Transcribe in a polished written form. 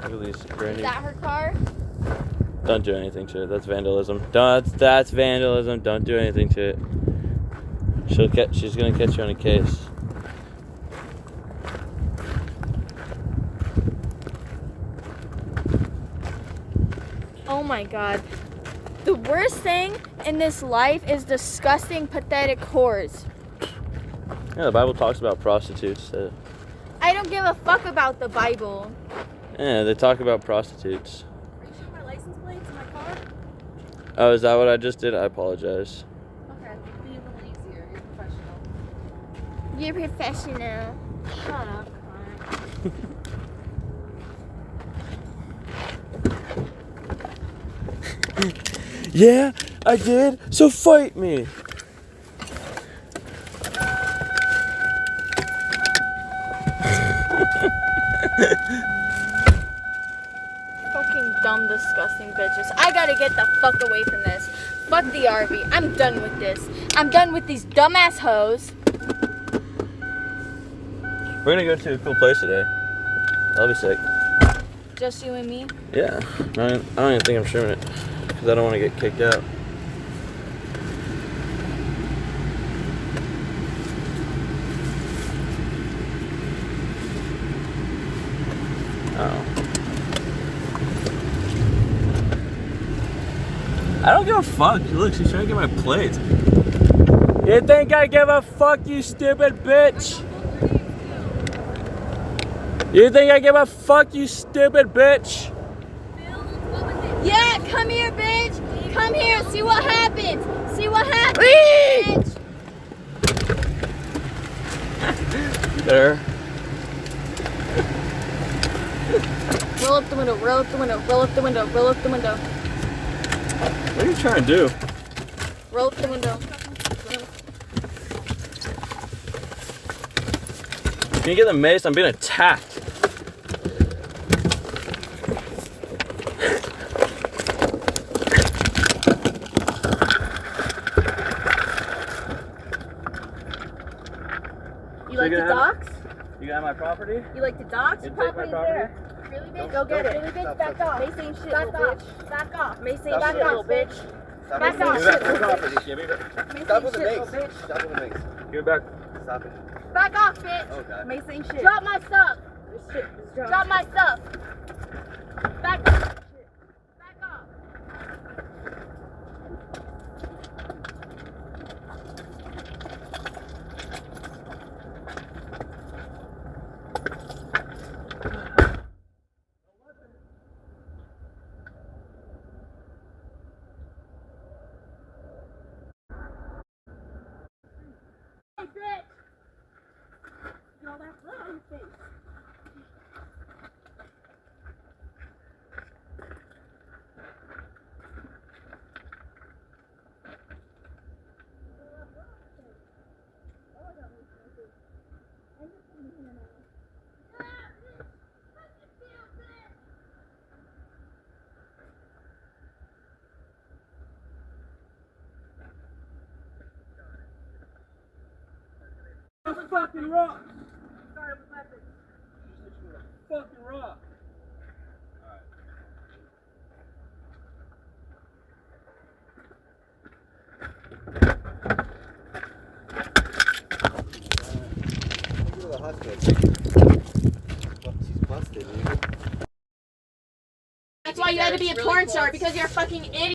Look at these grannies. Is that her car? Don't do anything to it. That's vandalism. That's vandalism. Don't do anything to it. She's gonna catch you on a case. Oh my god. The worst thing in this life is disgusting, pathetic whores. Yeah, the Bible talks about prostitutes. I don't give a fuck about the Bible. Yeah, they talk about prostitutes. Are you showing my license plates in my car? Oh, is that what I just did? I apologize. Okay, be a little easier. You're professional. You're professional. Shut up, Connor. Yeah, I did. So fight me. Fucking dumb, disgusting bitches. I gotta get the fuck away from this. Fuck the RV. I'm done with this. I'm done with these dumbass hoes. We're gonna go to a cool place today. That'll be sick. Just you and me? Yeah. I don't even think I'm showing it because I don't want to get kicked out. Oh. I don't give a fuck. Look, she's trying to get my plate. You think I give a fuck, you stupid bitch? You think I give a fuck, you stupid bitch? Yeah, come here, bitch. Come here. See what happens. See what happens, bitch. There. Roll up the window. Roll up the window. Roll up the window. Roll up the window. What are you trying to do? Roll up the window. Can you get the mace? I'm being attacked. You like the docks? You got my property? You like the docks? You take my property? Really, bitch? Go get it. Really, bitch? Back off. Mace ain't shit, little bitch. Back off. Mace ain't shit, little bitch. Back off. Stop with the mace. Stop with the mace. Give it back. Stop it. Back off, bitch. Oh, God. Mace ain't shit. Drop my stuff. Drop my stuff. Back off. Back off. Hey, bitch. You know that blood on your face. Fucking rock. Fucking rock. She's busted, dude. That's why you had to be a porn star, because you're a fucking idiot.